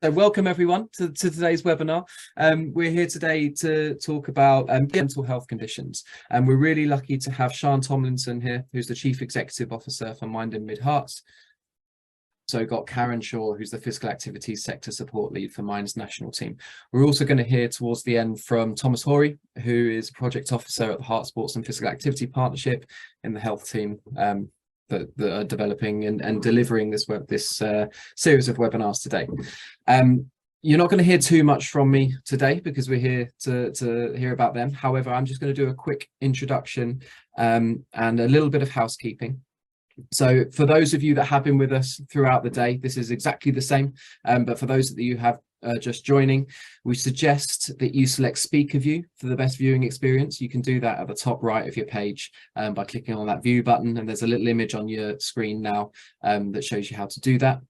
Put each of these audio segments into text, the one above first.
So welcome everyone to today's webinar. We're here today to talk about mental health conditions, and we're really lucky to have Sian Tomlinson here, who's the Chief Executive Officer for Mind in Mid Herts. So got Karen Shaw, who's the Physical Activities Sector Support Lead for Mind's national team. We're also going to hear towards the end from Thomas Horry, who is Project Officer at the Heart Sports and Physical Activity Partnership in the health team that are developing and delivering this series of webinars today. You're not going to hear too much from me today because we're here to hear about them. However, I'm just going to do a quick introduction and a little bit of housekeeping. So for those of you that have been with us throughout the day, this is exactly the same. But for those that you have just joining, we suggest that you select Speaker View for the best viewing experience. You can do that at the top right of your page by clicking on that view button, and there's a little image on your screen now that shows you how to do that.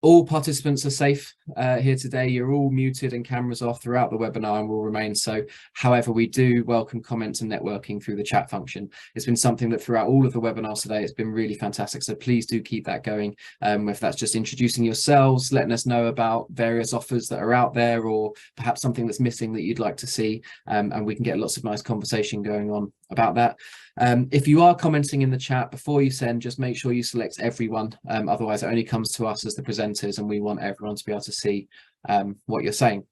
All participants are safe here today. You're all muted and cameras off throughout the webinar and will remain so. However, we do welcome comments and networking through the chat function. It's been something that throughout all of the webinars today, it's been really fantastic. So please do keep that going. If that's just introducing yourselves, letting us know about various offers that are out there, or perhaps something that's missing that you'd like to see, and we can get lots of nice conversation going on about that. If you are commenting in the chat before you send, just make sure you select everyone. Otherwise it only comes to us as the presenters, and we want everyone to be able to see what you're saying.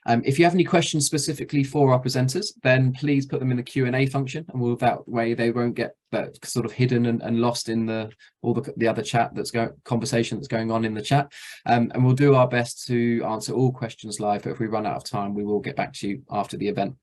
If you have any questions specifically for our presenters, then please put them in the Q&A function, and that way they won't get that sort of hidden and lost in all the other chat conversation that's going on in the chat. And we'll do our best to answer all questions live, but if we run out of time, we will get back to you after the event.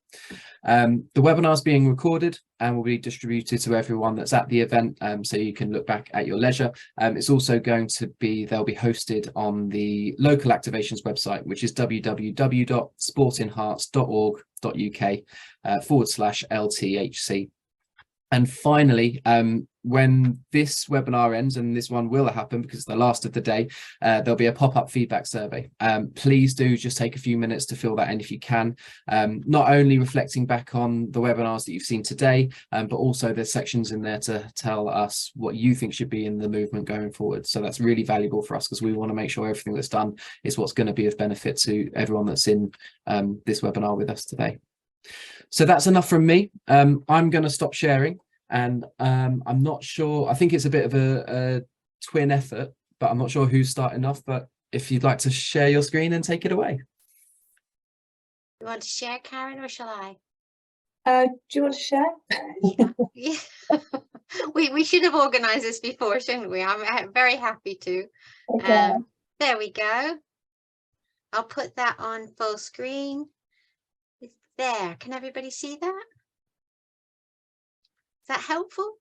The webinar is being recorded and will be distributed to everyone that's at the event, so you can look back at your leisure. It's also they'll be hosted on the local activations website, which is www.sportinhearts.org.uk/LTHC. And finally, when this webinar ends, and this one will happen because it's the last of the day, there'll be a pop-up feedback survey. Please do just take a few minutes to fill that in if you can, not only reflecting back on the webinars that you've seen today, but also there's sections in there to tell us what you think should be in the movement going forward. So that's really valuable for us because we want to make sure everything that's done is what's going to be of benefit to everyone that's in this webinar with us today. So that's enough from me. I'm going to stop sharing, and I'm not sure, I think it's a bit of a twin effort, but I'm not sure who's starting off. But if you'd like to share your screen and take it away. You want to share, Karen, or shall I? Do you want to share? Yeah. We should have organised this before, shouldn't we? I'm very happy to. Okay. There we go. I'll put that on full screen. It's there. Can everybody see that? Is that helpful?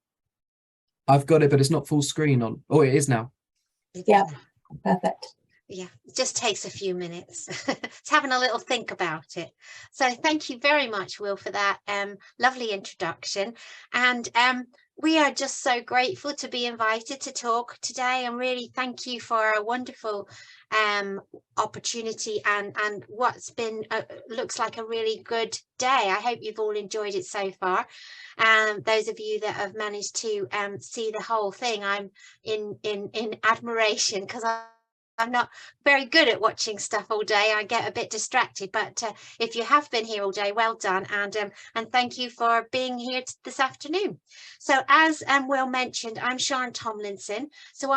I've got it, but it's not full screen on. Oh, it is now. Yeah, perfect. Yeah, it just takes a few minutes. It's having a little think about it. So thank you very much, Will, for that lovely introduction. And we are just so grateful to be invited to talk today, and really thank you for a wonderful opportunity and what's been looks like a really good day. I hope you've all enjoyed it so far. Those of you that have managed to see the whole thing, I'm in admiration, because I'm not very good at watching stuff all day. I get a bit distracted, but if you have been here all day, well done, and thank you for being here this afternoon. So as Will mentioned, I'm Sian Tomlinson. So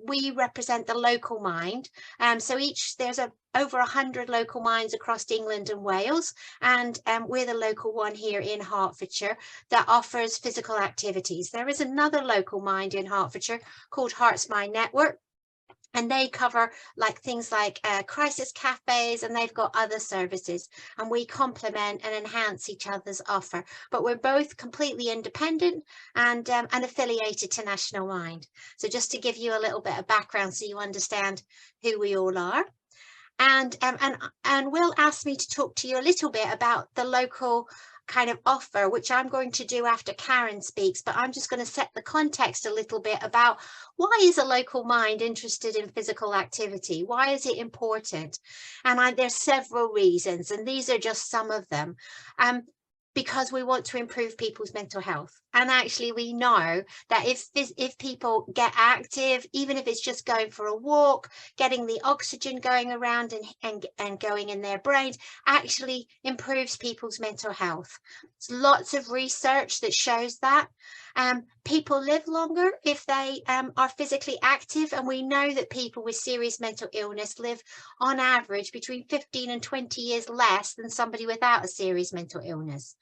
we represent the local mind. So there's over 100 local minds across England and Wales, and we're the local one here in Hertfordshire that offers physical activities. There is another local mind in Hertfordshire called Hearts Mind Network, and they cover things like crisis cafes, and they've got other services, and we complement and enhance each other's offer. But we're both completely independent and affiliated to National Mind. So just to give you a little bit of background so you understand who we all are. And Will asked me to talk to you a little bit about the local kind of offer, which I'm going to do after Karen speaks, but I'm just going to set the context a little bit about why is a local mind interested in physical activity? Why is it important? And there's several reasons, and these are just some of them. Because we want to improve people's mental health. And actually, we know that if people get active, even if it's just going for a walk, getting the oxygen going around and going in their brains, actually improves people's mental health. There's lots of research that shows that. People live longer if they are physically active, and we know that people with serious mental illness live on average between 15 and 20 years less than somebody without a serious mental illness.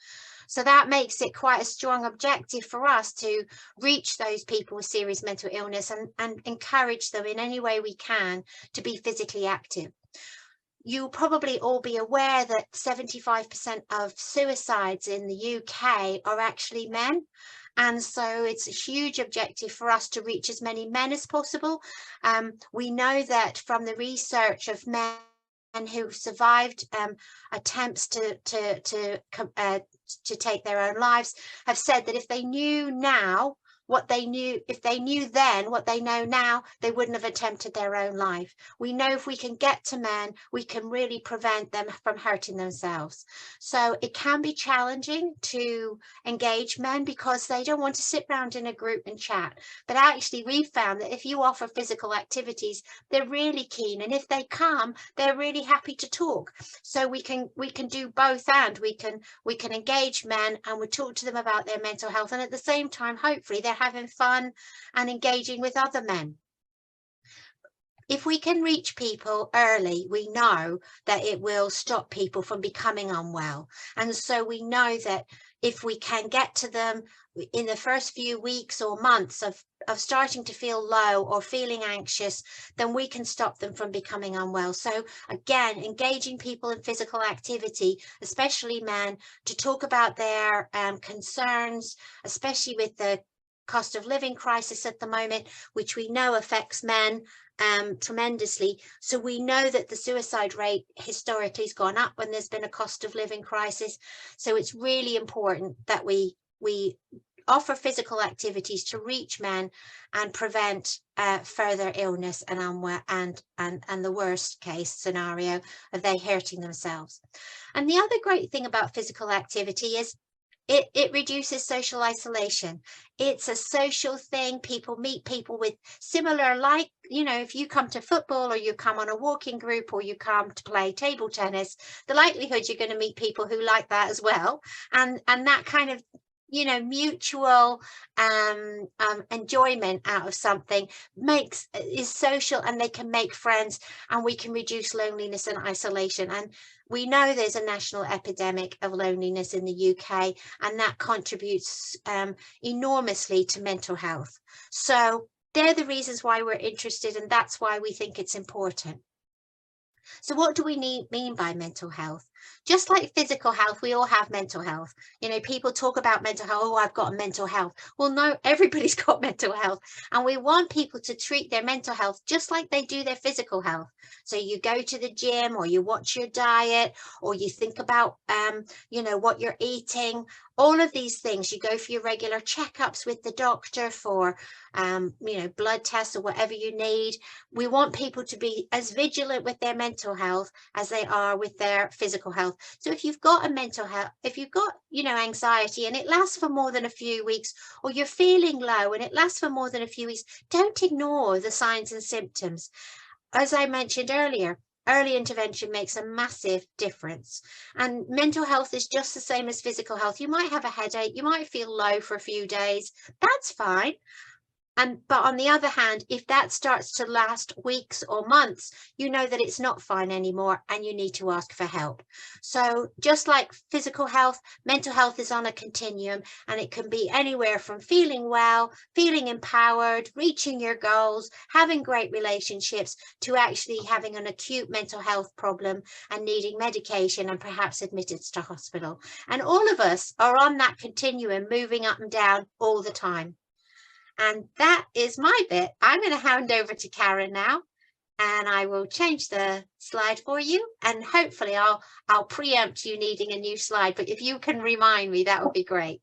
So that makes it quite a strong objective for us to reach those people with serious mental illness and encourage them in any way we can to be physically active. You'll probably all be aware that 75% of suicides in the UK are actually men. And so it's a huge objective for us to reach as many men as possible. We know that from the research of men who survived attempts to take their own lives have said that if they knew now what they knew, if they knew then what they know now, they wouldn't have attempted their own life. We know if we can get to men, we can really prevent them from hurting themselves. So it can be challenging to engage men because they don't want to sit around in a group and chat. But actually, we've found that if you offer physical activities, they're really keen. And if they come, they're really happy to talk. So we can do both, and we can engage men and we talk to them about their mental health. And at the same time, hopefully, they're having fun and engaging with other men. If we can reach people early, we know that it will stop people from becoming unwell. And so we know that if we can get to them in the first few weeks or months of starting to feel low or feeling anxious, then we can stop them from becoming unwell. So again, engaging people in physical activity, especially men, to talk about their concerns, especially with the cost of living crisis at the moment, which we know affects men tremendously. So we know that the suicide rate historically has gone up when there's been a cost of living crisis. So it's really important that we offer physical activities to reach men and prevent further illness and the worst case scenario of they hurting themselves. And the other great thing about physical activity is it reduces social isolation. It's a social thing. People meet people with similar, like, you know, if you come to football or you come on a walking group or you come to play table tennis, the likelihood you're going to meet people who like that as well. And that kind of, you know, mutual enjoyment out of something is social, and they can make friends, and we can reduce loneliness and isolation. And we know there's a national epidemic of loneliness in the UK, and that contributes enormously to mental health. So they're the reasons why we're interested, and that's why we think it's important. So what do we mean by mental health? Just like physical health, we all have mental health. You know, people talk about mental health. Oh, I've got mental health. Well, no, everybody's got mental health. And we want people to treat their mental health just like they do their physical health. So you go to the gym, or you watch your diet, or you think about, you know, what you're eating. All of these things, you go for your regular checkups with the doctor for, you know, blood tests or whatever you need. We want people to be as vigilant with their mental health as they are with their physical health. So if you've got a mental health, if you've got, you know, anxiety and it lasts for more than a few weeks, or you're feeling low and it lasts for more than a few weeks, don't ignore the signs and symptoms. As I mentioned earlier, early intervention makes a massive difference. And mental health is just the same as physical health. You might have a headache, you might feel low for a few days, that's fine. But on the other hand, if that starts to last weeks or months, you know that it's not fine anymore and you need to ask for help. So just like physical health, mental health is on a continuum, and it can be anywhere from feeling well, feeling empowered, reaching your goals, having great relationships, to actually having an acute mental health problem and needing medication and perhaps admitted to hospital. And all of us are on that continuum, moving up and down all the time. And that is my bit. I'm going to hand over to Karen now, and I will change the slide for you. And hopefully I'll preempt you needing a new slide, but if you can remind me, that would be great.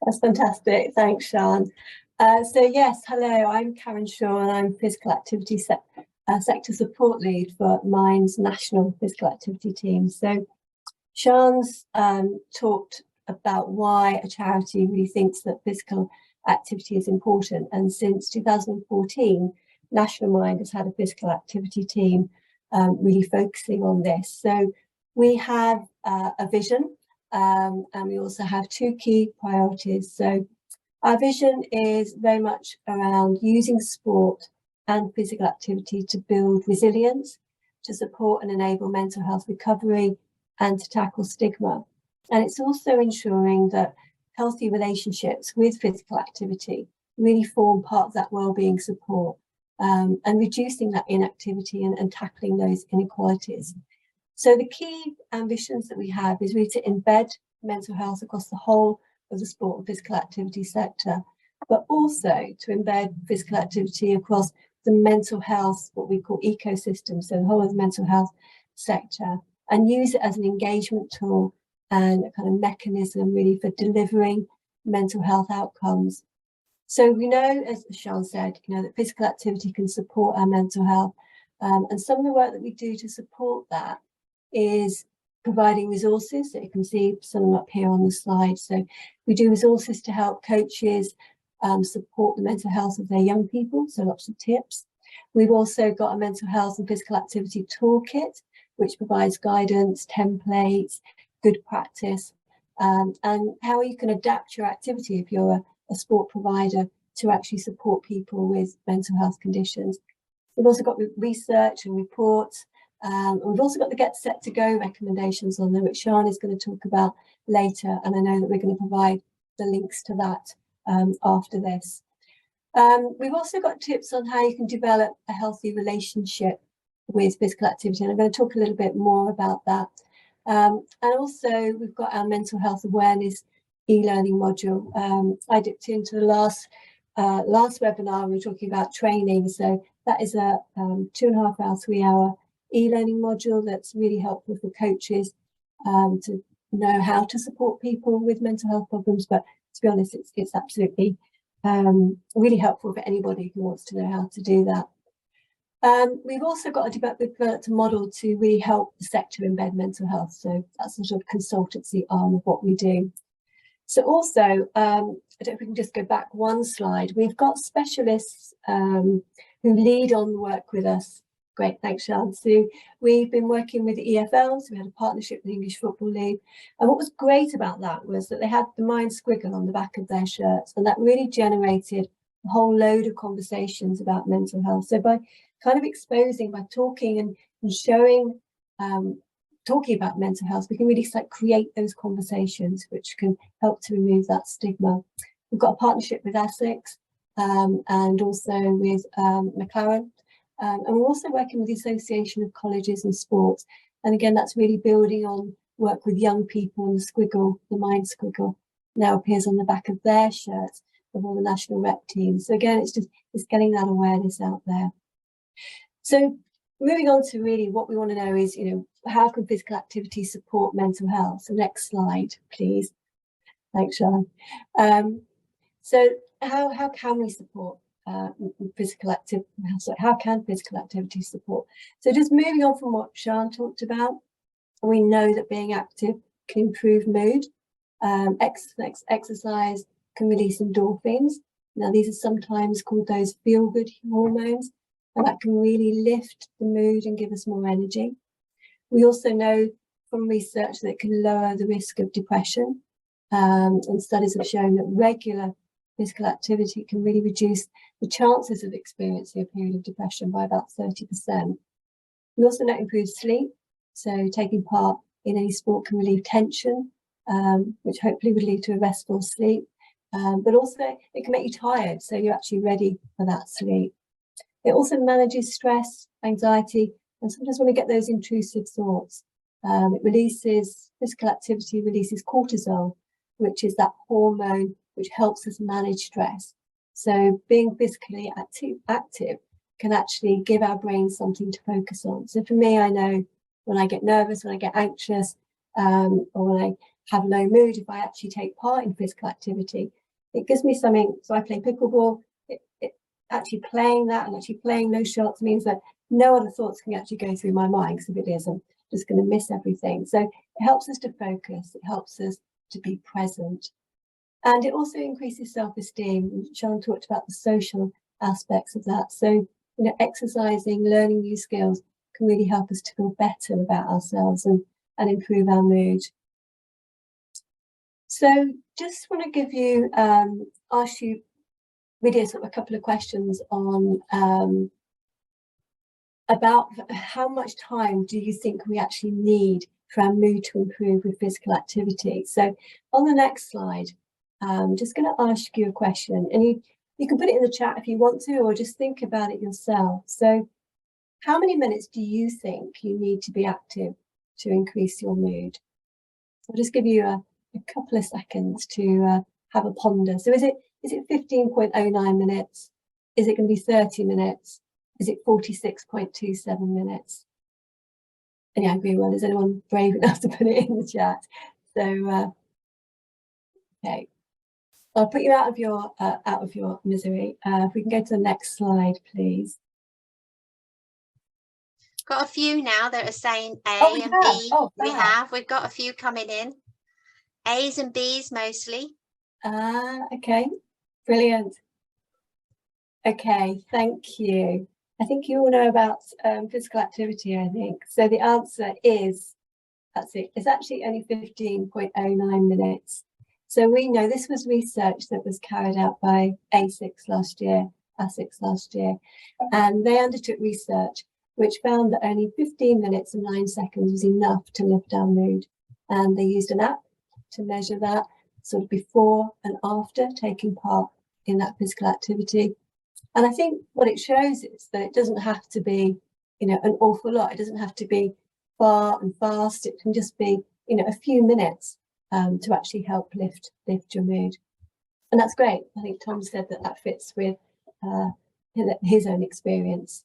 That's fantastic. Thanks, Sian. So yes, hello, I'm Karen Shaw, and I'm Physical Activity Sector Support Lead for Mind's National Physical Activity Team. So Sian's talked about why a charity really thinks that physical activity is important. And since 2014, National Mind has had a physical activity team really focusing on this. So we have a vision, and we also have 2 key priorities. So our vision is very much around using sport and physical activity to build resilience, to support and enable mental health recovery, and to tackle stigma. And it's also ensuring that healthy relationships with physical activity really form part of that wellbeing support, and reducing that inactivity and tackling those inequalities. So the key ambitions that we have is really to embed mental health across the whole of the sport and physical activity sector, but also to embed physical activity across the mental health, what we call ecosystem, so the whole of the mental health sector, and use it as an engagement tool and a kind of mechanism really for delivering mental health outcomes. So we know, as Sian said, that physical activity can support our mental health, and some of the work that we do to support that is providing resources. So you can see some of them up here on the slide. So we do resources to help coaches support the mental health of their young people, so lots of tips. We've also got a mental health and physical activity toolkit, which provides guidance, templates, good practice, and how you can adapt your activity if you're a sport provider to actually support people with mental health conditions. We've also got research and reports, and we've also got the Get Set to Go recommendations on there, which Sian is going to talk about later, and I know that we're going to provide the links to that after this. We've also got tips on how you can develop a healthy relationship with physical activity, and I'm going to talk a little bit more about that. And also we've got our mental health awareness e-learning module. I dipped into the last webinar, we were talking about training, so that is a 2.5 hour, 3 hour e-learning module that's really helpful for coaches to know how to support people with mental health problems, but to be honest, it's absolutely really helpful for anybody who wants to know how to do that. We've also developed a model to really help the sector embed mental health, so that's the sort of consultancy arm of what we do. So also, I don't know if we can just go back one slide, we've got specialists who lead on the work with us. Great, thanks, Sian. So we've been working with the EFL, so we had a partnership with the English Football League. And what was great about that was that they had the Mind squiggle on the back of their shirts, and that really generated a whole load of conversations about mental health. So by kind of exposing, by talking and showing, talking about mental health, we can really create those conversations which can help to remove that stigma. We've got a partnership with Essex and also with McLaren. And we're also working with the Association of Colleges and Sports. And again, that's really building on work with young people, and the squiggle, the Mind squiggle, now appears on the back of their shirts of all the national rep teams. So again, it's getting that awareness out there. So moving on to really what we want to know is, how can physical activity support mental health? So next slide, please. Thanks, Sian. So how can we support physical activity? So how can physical activity support? So just moving on from what Sian talked about, we know that being active can improve mood. Exercise can release endorphins. Now these are sometimes called those feel-good hormones, and that can really lift the mood and give us more energy. We also know from research that it can lower the risk of depression, and studies have shown that regular physical activity can really reduce the chances of experiencing a period of depression by about 30%. We also know it improves sleep, so taking part in any sport can relieve tension, which hopefully would lead to a restful sleep, but also it can make you tired, so you're actually ready for that sleep. It also manages stress, anxiety, and sometimes when we get those intrusive thoughts, physical activity releases cortisol, which is that hormone which helps us manage stress. So being physically active can actually give our brain something to focus on. So for me, I know when I get nervous, when I get anxious, or when I have low mood, if I actually take part in physical activity, it gives me something. So I play pickleball. Actually playing that and actually playing those shots means that no other thoughts can actually go through my mind, because if it is, I'm just going to miss everything. So it helps us to focus. It helps us to be present. And it also increases self-esteem. Sian talked about the social aspects of that. So, you know, exercising, learning new skills can really help us to feel better about ourselves and improve our mood. So just want to give you, ask you really sort of a couple of questions on about how much time do you think we actually need for our mood to improve with physical activity. So on the next slide, I'm just going to ask you a question, and you can put it in the chat if you want to, or just think about it yourself. So how many minutes do you think you need to be active to increase your mood? I'll just give you a couple of seconds to have a ponder. So is it 15.09 minutes? Is it going to be 30 minutes? Is it 46.27 minutes? And yeah, I agree. Well, is anyone brave enough to put it in the chat? So okay, I'll put you out of your misery. If we can go to the next slide, please. Got a few now that are saying A and B. We've got a few coming in. A's and B's mostly. Okay, brilliant. Okay, thank you. I think you all know about physical activity, I think. So the answer is, that's it. It's actually only 15.09 minutes. So we know this was research that was carried out by ASICS last year, and they undertook research which found that only 15 minutes and 9 seconds was enough to lift our mood. And they used an app to measure that sort of before and after taking part in that physical activity. And I think what it shows is that it doesn't have to be, you know, an awful lot. It doesn't have to be far and fast. It can just be, you know, a few minutes to actually help lift your mood. And that's great. I think Tom said that fits with his own experience.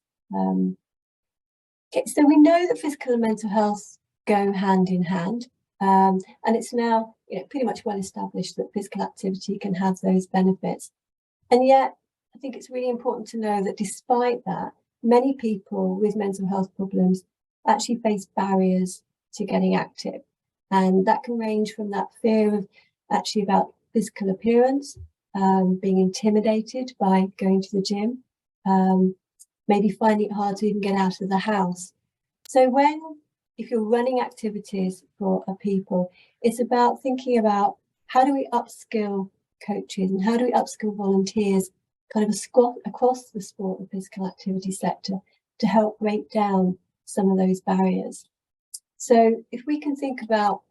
Okay, so we know that physical and mental health go hand in hand. And it's now, you know, pretty much well established that physical activity can have those benefits. And yet, I think it's really important to know that despite that, many people with mental health problems actually face barriers to getting active. And that can range from that fear of actually about physical appearance, being intimidated by going to the gym, maybe finding it hard to even get out of the house. So if you're running activities for people, it's about thinking about how do we upskill coaches and how do we upskill volunteers kind of across the sport and physical activity sector to help break down some of those barriers. So if we can think about,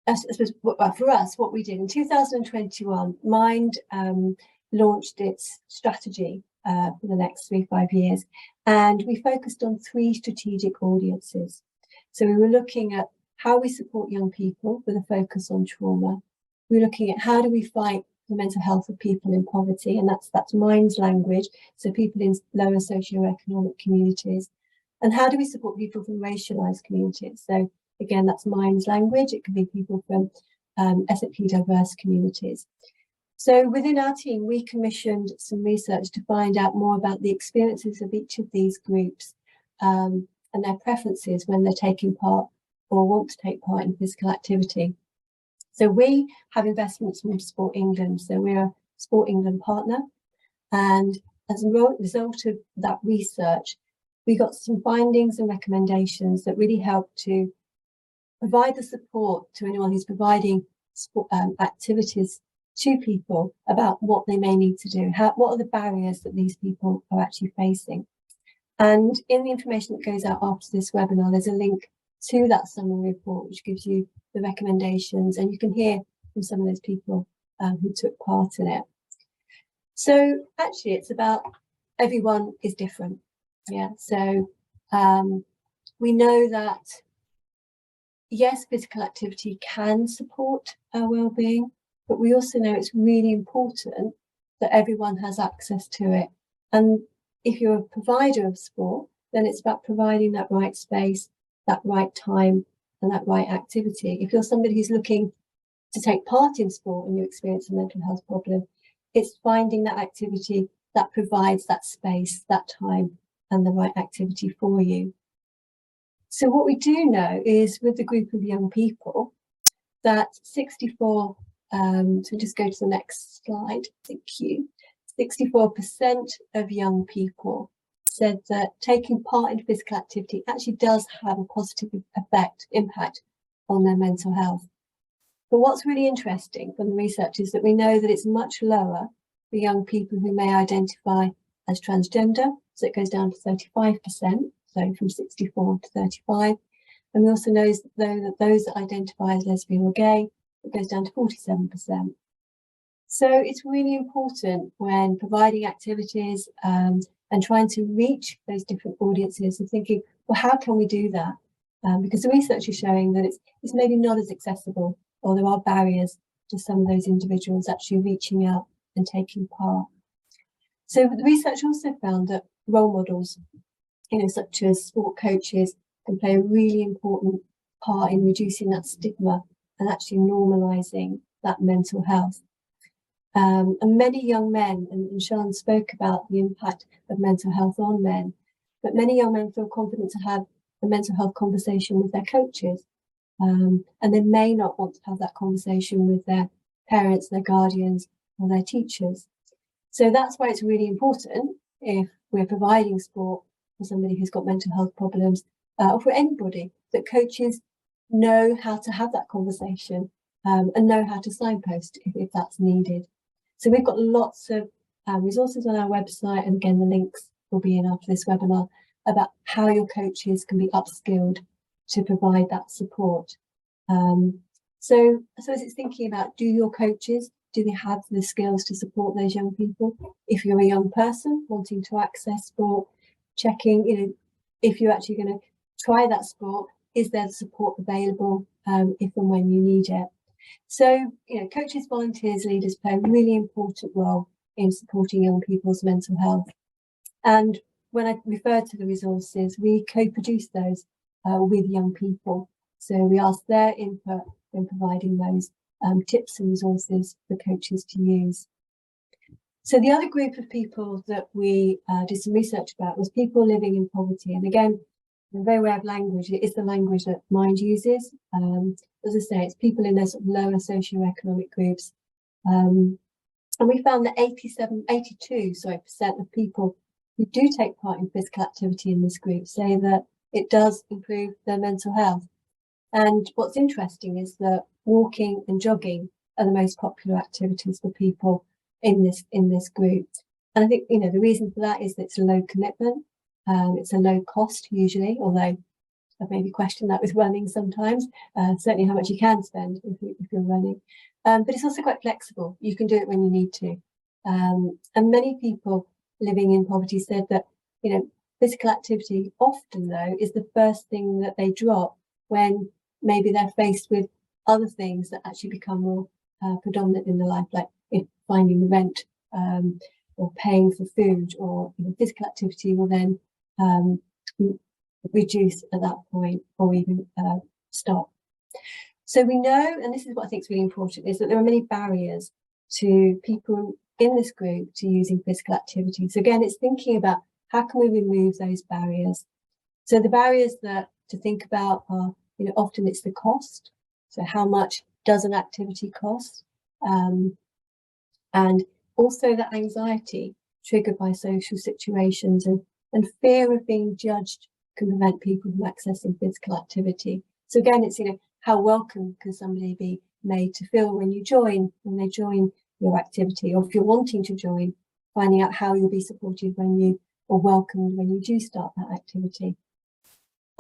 I suppose, for us, what we did in 2021, Mind launched its strategy for the next 3-5 years, and we focused on 3 strategic audiences. So we were looking at how we support young people with a focus on trauma. We were looking at how do we fight the mental health of people in poverty, and that's Mind's language, so people in lower socioeconomic communities. And how do we support people from racialized communities? So again, that's Mind's language. It can be people from ethnically diverse communities. So within our team, we commissioned some research to find out more about the experiences of each of these groups and their preferences when they're taking part or want to take part in physical activity. So we have investments from Sport England. So we're a Sport England partner. And as a result of that research, we got some findings and recommendations that really help to provide the support to anyone who's providing sport, activities to people about what they may need to do, what are the barriers that these people are actually facing. And in the information that goes out after this webinar, there's a link to that summary report, which gives you the recommendations, and you can hear from some of those people who took part in it. So actually, it's about everyone is different. Yeah, so we know that, yes, physical activity can support our well-being, but we also know it's really important that everyone has access to it. And if you're a provider of sport, then it's about providing that right space, that right time, and that right activity. If you're somebody who's looking to take part in sport and you experience a mental health problem, it's finding that activity that provides that space, that time, and the right activity for you. So what we do know is with the group of young people, that 64, so just go to the next slide, thank you. 64% of young people said that taking part in physical activity actually does have a positive impact on their mental health. But what's really interesting from the research is that we know that it's much lower for young people who may identify as transgender, so it goes down to 35%, so from 64 to 35. And we also know that those that identify as lesbian or gay, it goes down to 47%. So it's really important when providing activities and trying to reach those different audiences and thinking, well, how can we do that? Because the research is showing that it's maybe not as accessible, or there are barriers to some of those individuals actually reaching out and taking part. So the research also found that role models, such as sport coaches, can play a really important part in reducing that stigma and actually normalising that mental health. And many young men, and Sian spoke about the impact of mental health on men, but many young men feel confident to have a mental health conversation with their coaches. And they may not want to have that conversation with their parents, their guardians, or their teachers. So that's why it's really important, if we're providing sport for somebody who's got mental health problems, or for anybody, that coaches know how to have that conversation and know how to signpost if that's needed. So we've got lots of resources on our website, and again, the links will be in after this webinar, about how your coaches can be upskilled to provide that support. So as it's thinking about, do your coaches, do they have the skills to support those young people? If you're a young person wanting to access sport, checking, if you're actually going to try that sport, is there support available if and when you need it? So, coaches, volunteers, leaders play a really important role in supporting young people's mental health. And when I refer to the resources, we co-produce those with young people. So we ask their input when providing those tips and resources for coaches to use. So the other group of people that we did some research about was people living in poverty. And again, I'm very aware of language. It is the language that Mind uses. As I say, it's people in those sort of lower socioeconomic groups. And we found that 82% of people who do take part in physical activity in this group say that it does improve their mental health. And what's interesting is that walking and jogging are the most popular activities for people in this group. And I think, the reason for that is that it's a low commitment. It's a low cost usually, although I've maybe questioned that with running sometimes, certainly how much you can spend if you're running. But it's also quite flexible. You can do it when you need to. And many people living in poverty said that, physical activity often, though, is the first thing that they drop when maybe they're faced with other things that actually become more predominant in their life, like finding the rent or paying for food, or physical activity will then reduce at that point, or even stop. So we know, and this is what I think is really important, is that there are many barriers to people in this group to using physical activity. So again, it's thinking about how can we remove those barriers. So the barriers that to think about are, often it's the cost. So how much does an activity cost? And also the anxiety triggered by social situations, and fear of being judged can prevent people from accessing physical activity. So again, it's, how welcome can somebody be made to feel when they join your activity, or if you're wanting to join, finding out how you'll be supported or welcomed when you do start that activity.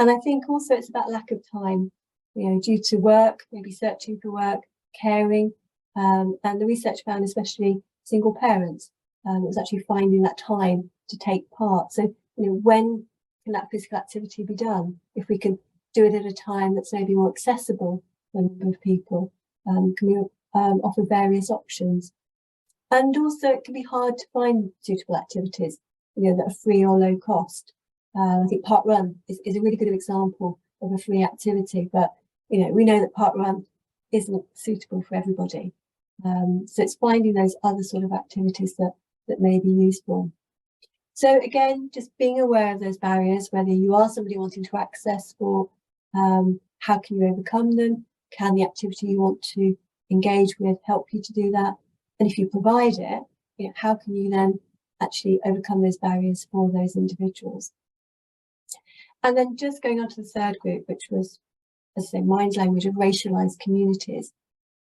And I think also it's about lack of time, due to work, maybe searching for work, caring, and the research found especially single parents, it was actually finding that time to take part. So, when can that physical activity be done? If we can do it at a time that's maybe more accessible for a number of people, can we offer various options? And also it can be hard to find suitable activities, that are free or low cost. I think Parkrun is a really good example of a free activity, but we know that Parkrun isn't suitable for everybody. So it's finding those other sort of activities that may be useful. So again, just being aware of those barriers, whether you are somebody wanting to access sport, how can you overcome them? can the activity you want to engage with help you to do that? And if you provide it, you know, how can you then actually overcome those barriers for those individuals? And then just going on to the third group, which was, as I say, mind language of racialized communities.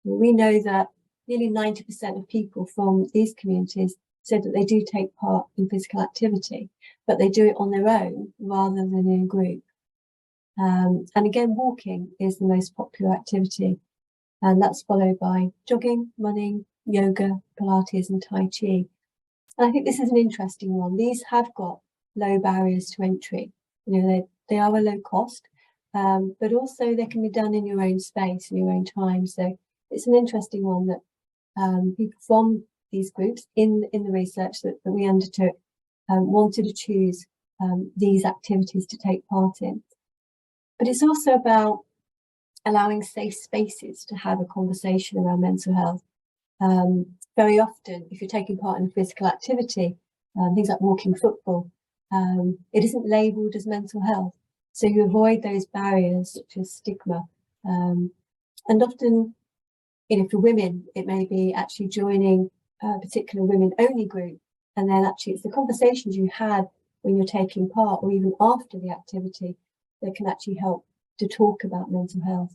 We know that nearly 90% of people from these communities said that they do take part in physical activity, but they do it on their own rather than in a group. And again, walking is the most popular activity, and that's followed by jogging, running, yoga, Pilates and Tai Chi. And I think this is an interesting one. These have got low barriers to entry. You know, they are a low cost, but also they can be done in your own space, in your own time. So it's an interesting one that people from these groups in the research that we undertook wanted to choose these activities to take part in. But it's also about allowing safe spaces to have a conversation around mental health. Very often, if you're taking part in a physical activity, things like walking football, it isn't labelled as mental health. So you avoid those barriers such as stigma. And often, you know, for women, it may be actually joining a particular women-only group, and then actually it's the conversations you had when you're taking part, or even after the activity, that can actually help to talk about mental health.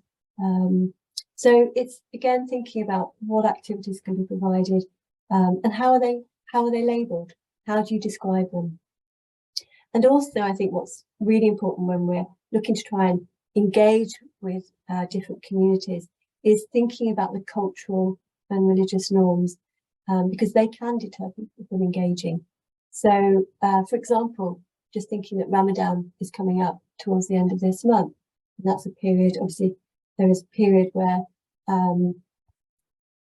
So it's again thinking about what activities can be provided, and how are they labelled? How do you describe them? And also, I think what's really important when we're looking to try and engage with different communities is thinking about the cultural and religious norms, because they can deter people from engaging. So, for example, just thinking that Ramadan is coming up towards the end of this month, and that's a period, obviously, there is a period where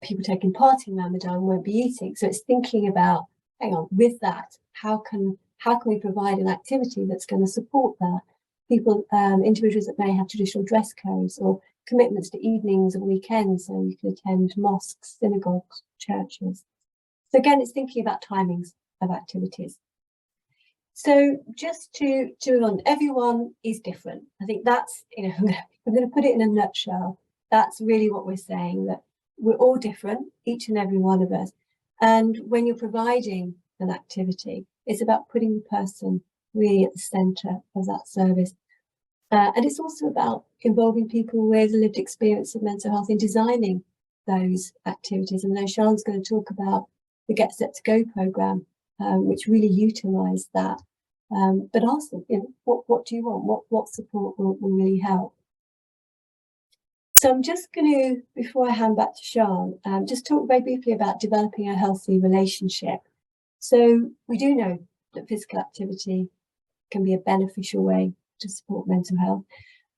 people taking part in Ramadan won't be eating. So it's thinking about, hang on, with that, how can we provide an activity that's going to support that? People, individuals that may have traditional dress codes or commitments to evenings or weekends, so you can attend mosques, synagogues, churches. So again, it's thinking about timings of activities. So just to move on, everyone is different. I think that's, you know, I'm going to put it in a nutshell. That's really what we're saying, that we're all different, each and every one of us. And when you're providing an activity, it's about putting the person really at the centre of that service. And it's also about involving people with lived experience of mental health in designing those activities. And I know Sian's going to talk about the Get Set to Go programme, which really utilise that. But ask them, you know, what do you want? What support will really help? So I'm just going to, before I hand back to Sian, just talk very briefly about developing a healthy relationship. So we do know that physical activity can be a beneficial way to support mental health,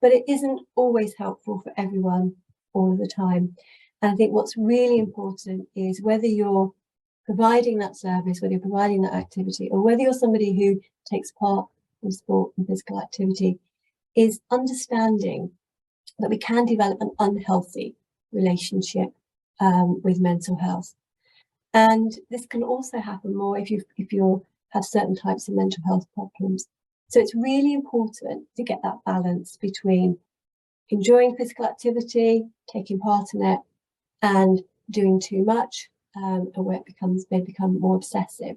but it isn't always helpful for everyone all of the time. And I think what's really important is whether you're providing that service, whether you're providing that activity, or whether you're somebody who takes part in sport and physical activity, is understanding that we can develop an unhealthy relationship with mental health. And this can also happen more if you have certain types of mental health problems. So it's really important to get that balance between enjoying physical activity, taking part in it, and doing too much, and where it may become more obsessive.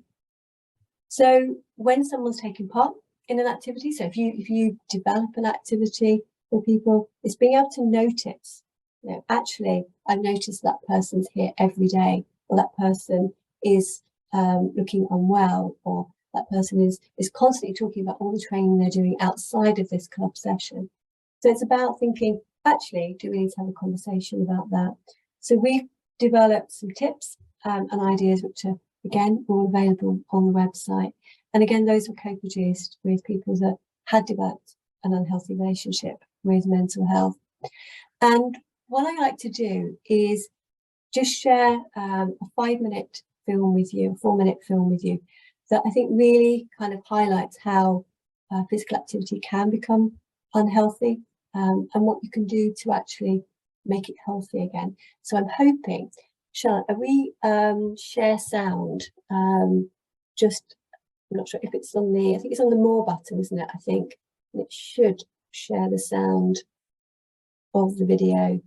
So when someone's taking part in an activity, so if you develop an activity for people, it's being able to notice, you know, actually, I've noticed that person's here every day, or that person is looking unwell, or that person is constantly talking about all the training they're doing outside of this club session. So it's about thinking, actually, do we need to have a conversation about that? So we've developed some tips and ideas, which are, again, all available on the website. And again, those were co-produced with people that had developed an unhealthy relationship with mental health. And what I like to do is just share a 5-minute film with you, a 4-minute film with you, that I think really kind of highlights how physical activity can become unhealthy, and what you can do to actually make it healthy again. So I'm hoping, Sian, we share sound? Just, I'm not sure if it's on the, I think it's on the more button, isn't it? I think it should share the sound of the video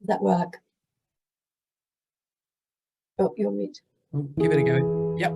Does that work? Oh, you're mute. Oh, give it a go. Yep.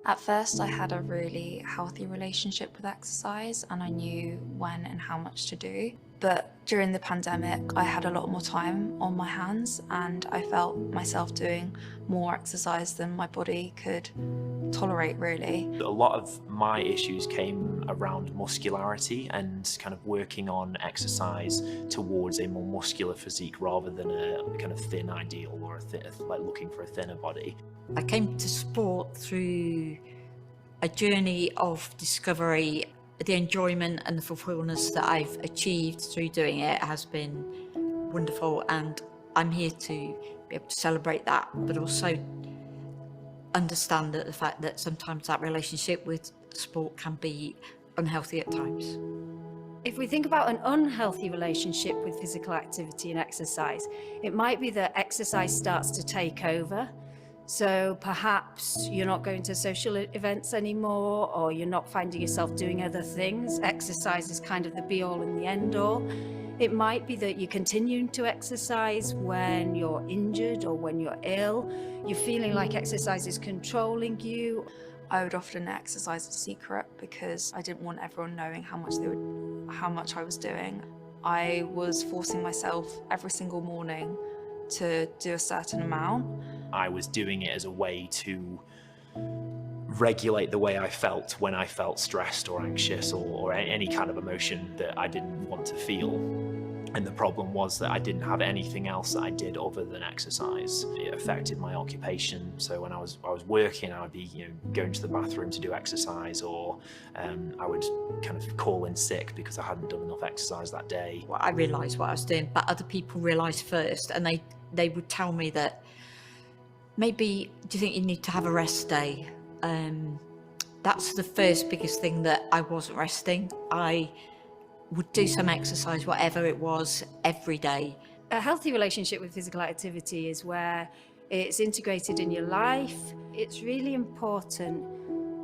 At first, I had a really healthy relationship with exercise and I knew when and how much to do. But during the pandemic, I had a lot more time on my hands and I felt myself doing more exercise than my body could tolerate, really. A lot of my issues came around muscularity and kind of working on exercise towards a more muscular physique rather than a kind of thin ideal or like looking for a thinner body. I came to sport through a journey of discovery. The enjoyment and the fulfillment that I've achieved through doing it has been wonderful, and I'm here to be able to celebrate that, but also understand that the fact that sometimes that relationship with sport can be unhealthy at times. If we think about an unhealthy relationship with physical activity and exercise, it might be that exercise starts to take over. So perhaps you're not going to social events anymore, or you're not finding yourself doing other things. Exercise is kind of the be all and the end all. It might be that you're continuing to exercise when you're injured or when you're ill. You're feeling like exercise is controlling you. I would often exercise in secret because I didn't want everyone knowing how much I was doing. I was forcing myself every single morning to do a certain amount. I was doing it as a way to regulate the way I felt when I felt stressed or anxious or any kind of emotion that I didn't want to feel. And the problem was that I didn't have anything else that I did other than exercise. It affected my occupation. So when I was working, I would be going to the bathroom to do exercise, or I would kind of call in sick because I hadn't done enough exercise that day. Well, I realised what I was doing, but other people realised first, and they would tell me that maybe, do you think you need to have a rest day? That's the first biggest thing, that I wasn't resting. I would do some exercise, whatever it was, every day. A healthy relationship with physical activity is where it's integrated in your life. It's really important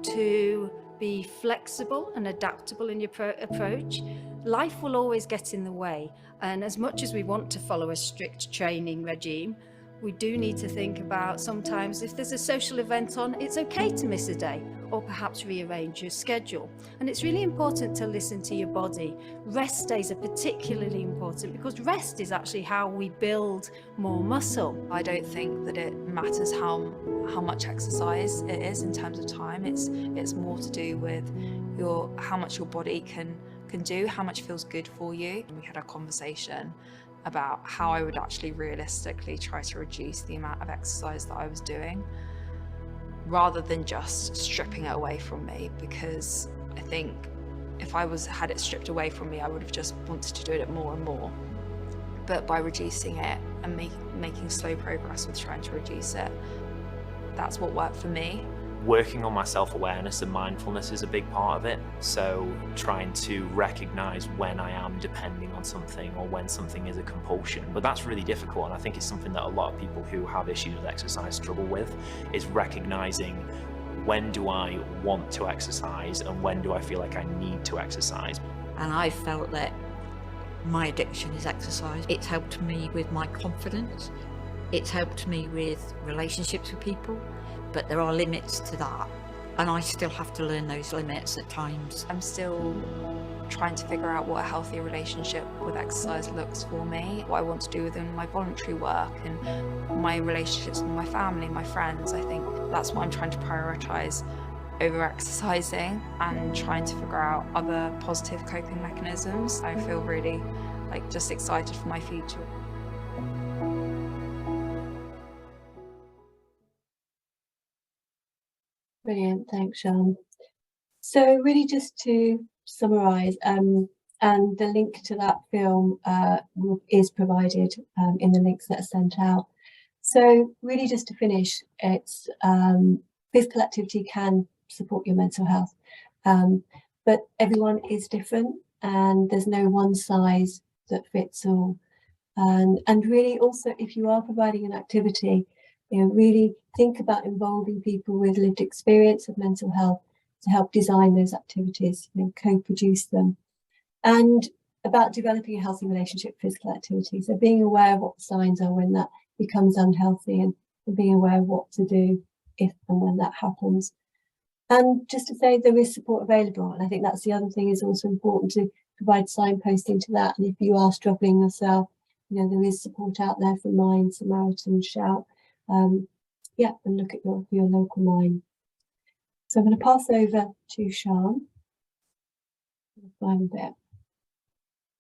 to be flexible and adaptable in your approach. Life will always get in the way, and as much as we want to follow a strict training regime, we do need to think about, sometimes if there's a social event on, it's okay to miss a day or perhaps rearrange your schedule. And it's really important to listen to your body. Rest days are particularly important because rest is actually how we build more muscle. I don't think that it matters how much exercise it is in terms of time. It's more to do with how much your body can do, how much feels good for you. We had a conversation about how I would actually realistically try to reduce the amount of exercise that I was doing, rather than just stripping it away from me, because I think if I had it stripped away from me, I would have just wanted to do it more and more. But by reducing it and making slow progress with trying to reduce it, that's what worked for me. Working on my self-awareness and mindfulness is a big part of it. So trying to recognize when I am depending on something or when something is a compulsion. But that's really difficult, and I think it's something that a lot of people who have issues with exercise struggle with, is recognizing when do I want to exercise and when do I feel like I need to exercise. And I felt that my addiction is exercise. It's helped me with my confidence. It's helped me with relationships with people. But there are limits to that, and I still have to learn those limits at times. I'm still trying to figure out what a healthy relationship with exercise looks for me, what I want to do within my voluntary work and my relationships with my family, my friends. I think that's what I'm trying to prioritise over exercising, and trying to figure out other positive coping mechanisms. I feel really just excited for my future. Brilliant, thanks, Sian. So really just to summarise, and the link to that film is provided in the links that are sent out. So really, just to finish, it's physical activity can support your mental health, but everyone is different, and there's no one size that fits all. And really, also, if you are providing an activity, really think about involving people with lived experience of mental health to help design those activities and co-produce them. And about developing a healthy relationship with physical activity. So being aware of what the signs are when that becomes unhealthy, and being aware of what to do if and when that happens. And just to say, there is support available. And I think that's the other thing, is also important to provide signposting to that. And if you are struggling yourself, there is support out there from Mind, Samaritan, Shout. And look at your local Mind. So I'm going to pass over to Sian for the final bit.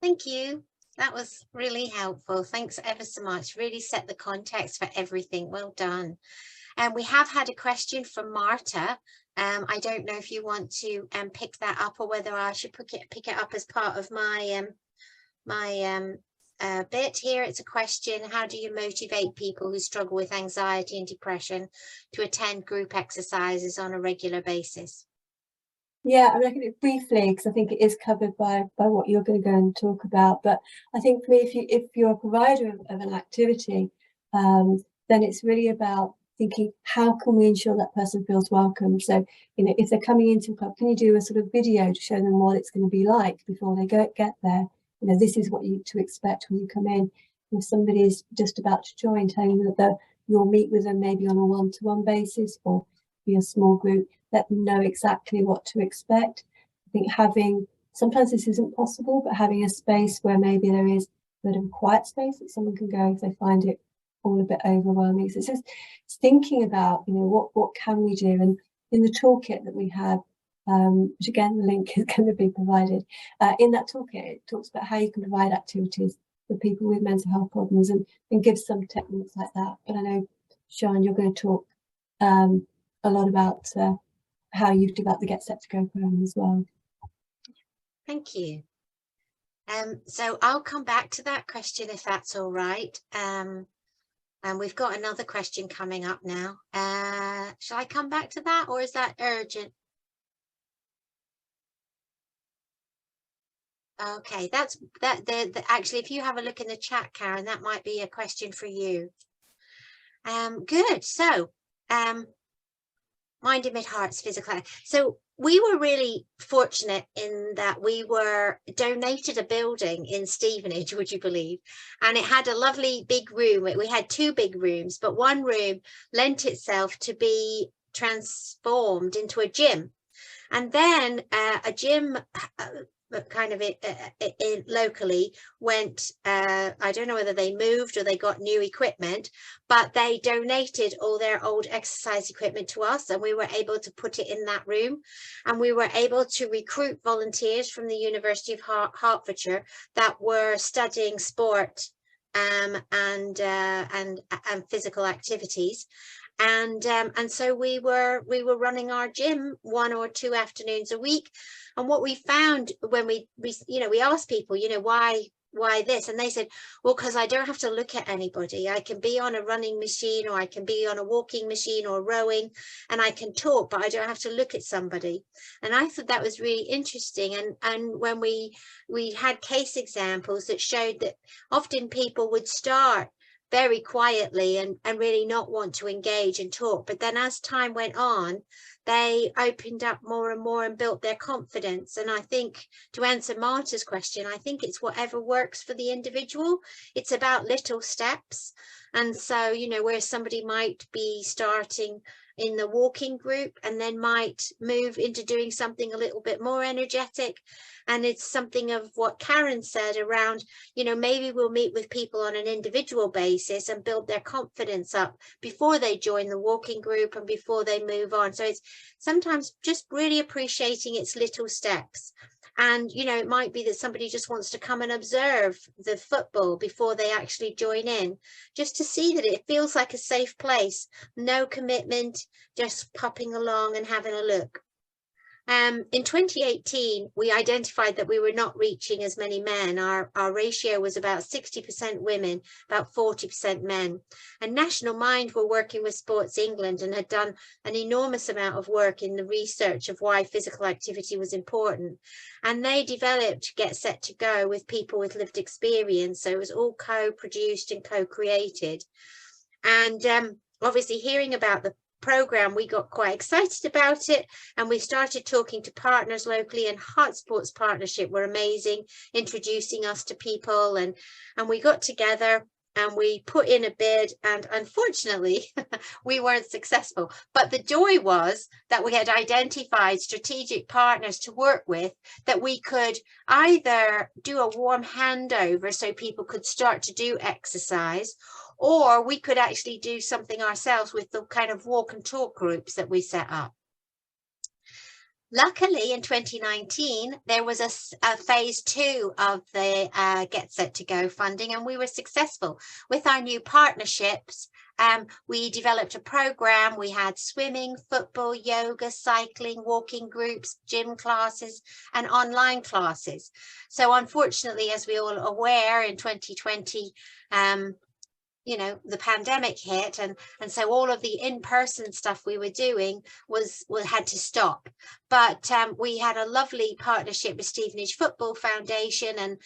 Thank you. That was really helpful. Thanks ever so much. Really set the context for everything. Well done. And we have had a question from Marta. I don't know if you want to pick that up, or whether I should pick it up as part of my bit here. It's a question: how do you motivate people who struggle with anxiety and depression to attend group exercises on a regular basis? Yeah, I mean, I can do it briefly because I think it is covered by what you're going to go and talk about. But I think for me, if you're a provider of an activity, then it's really about thinking, how can we ensure that person feels welcome? So, if they're coming into a club, can you do a sort of video to show them what it's going to be like before they get there? This is what you to expect when you come in. If somebody's just about to join, telling them that you'll meet with them maybe on a one-to-one basis or be a small group, let them know exactly what to expect. I think sometimes this isn't possible, but having a space where maybe there is a bit of a quiet space that someone can go if they find it all a bit overwhelming. So it's thinking about, what can we do? And in the toolkit that we have, which again, the link is going to be provided, in that toolkit, it talks about how you can provide activities for people with mental health problems and give some techniques like that. But I know, Sian, you're going to talk a lot about how you've developed the Get Set to Go program as well. Thank you. So I'll come back to that question if that's all right. And we've got another question coming up now. Shall I come back to that, or is that urgent? Okay, actually, if you have a look in the chat, Karen, that might be a question for you. Good. So, Mind in Mid Heart's physical. So we were really fortunate in that we were donated a building in Stevenage, would you believe? And it had a lovely big room. We had two big rooms, but one room lent itself to be transformed into a gym. And then a gym kind of locally went, I don't know whether they moved or they got new equipment, but they donated all their old exercise equipment to us, and we were able to put it in that room. And we were able to recruit volunteers from the University of Hertfordshire that were studying sport and physical activities. And so we were running our gym 1 or 2 afternoons a week. And what we found when we asked people, why this? And they said, well, because I don't have to look at anybody. I can be on a running machine, or I can be on a walking machine or rowing, and I can talk, but I don't have to look at somebody. And I thought that was really interesting. And when we had case examples that showed that often people would start very quietly and really not want to engage and talk, but then as time went on, they opened up more and more and built their confidence. And I think, to answer Marta's question, I think it's whatever works for the individual. It's about little steps. And so, where somebody might be starting in the walking group and then might move into doing something a little bit more energetic. And it's something of what Karen said around, maybe we'll meet with people on an individual basis and build their confidence up before they join the walking group and before they move on. So it's sometimes just really appreciating its little steps. And, it might be that somebody just wants to come and observe the football before they actually join in, just to see that it feels like a safe place, no commitment, just popping along and having a look. In 2018, we identified that we were not reaching as many men. Our ratio was about 60% women, about 40% men. And National Mind were working with Sports England and had done an enormous amount of work in the research of why physical activity was important. And they developed Get Set to Go with people with lived experience. So it was all co-produced and co-created. And obviously hearing about the program, we got quite excited about it, and we started talking to partners locally, and Heart Sports Partnership were amazing, introducing us to people, and we got together and we put in a bid, and unfortunately we weren't successful. But the joy was that we had identified strategic partners to work with, that we could either do a warm handover so people could start to do exercise, or we could actually do something ourselves with the kind of walk and talk groups that we set up. Luckily, in 2019, there was a phase 2 of the Get Set to Go funding, and we were successful with our new partnerships. We developed a program. We had swimming, football, yoga, cycling, walking groups, gym classes, and online classes. So unfortunately, as we all are aware, in 2020, you know, the pandemic hit, and so all of the in-person stuff we were doing had to stop. But we had a lovely partnership with Stevenage Football Foundation, and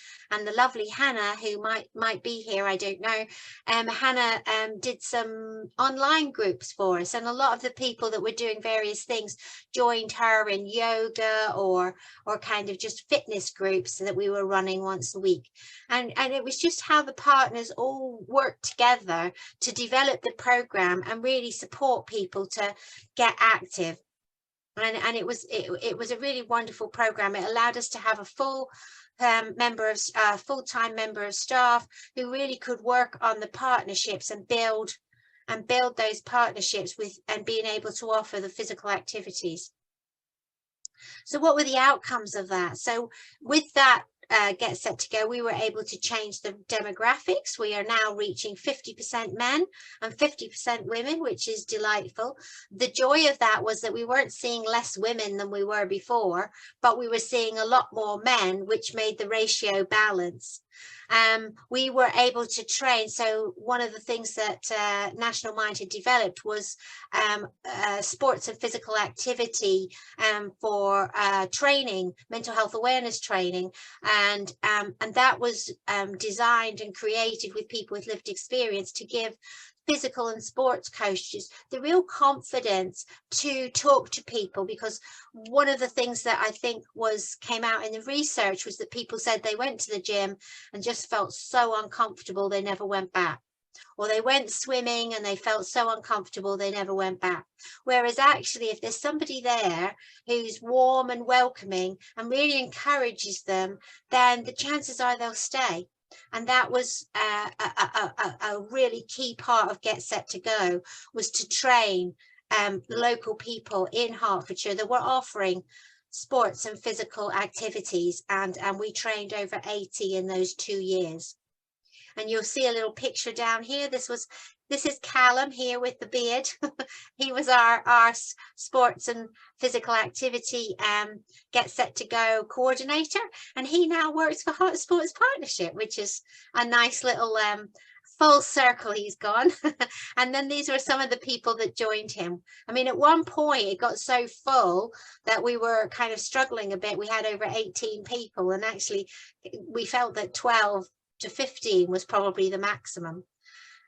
the lovely Hannah, who might be here, I don't know. Hannah did some online groups for us, and a lot of the people that were doing various things joined her in yoga or kind of just fitness groups that we were running once a week. And it was just how the partners all worked together to develop the program and really support people to get active. And it was a really wonderful program. It allowed us to have a full-time member of staff who really could work on the partnerships and build those partnerships and being able to offer the physical activities. So what were the outcomes of that? So with that Get Set to Go, we were able to change the demographics. We are now reaching 50% men and 50% women, which is delightful. The joy of that was that we weren't seeing less women than we were before, but we were seeing a lot more men, which made the ratio balance. We were able to train. So one of the things that National Mind had developed was sports and physical activity for training, mental health awareness training, and that was designed and created with people with lived experience to give physical and sports coaches the real confidence to talk to people. Because one of the things that I think came out in the research was that people said they went to the gym and just felt so uncomfortable they never went back, or they went swimming and they felt so uncomfortable they never went back. Whereas actually, if there's somebody there who's warm and welcoming and really encourages them, then the chances are they'll stay. And that was a really key part of Get Set to Go, was to train local people in Hertfordshire that were offering sports and physical activities, and we trained over 80 in those 2 years. And you'll see a little picture down here. This is Callum here with the beard. He was our sports and physical activity Get Set to Go coordinator, and he now works for Heart Sports Partnership, which is a nice little full circle he's gone. And then these were some of the people that joined him. I mean, at one point it got so full that we were kind of struggling a bit. We had over 18 people, and actually we felt that 12 to 15 was probably the maximum.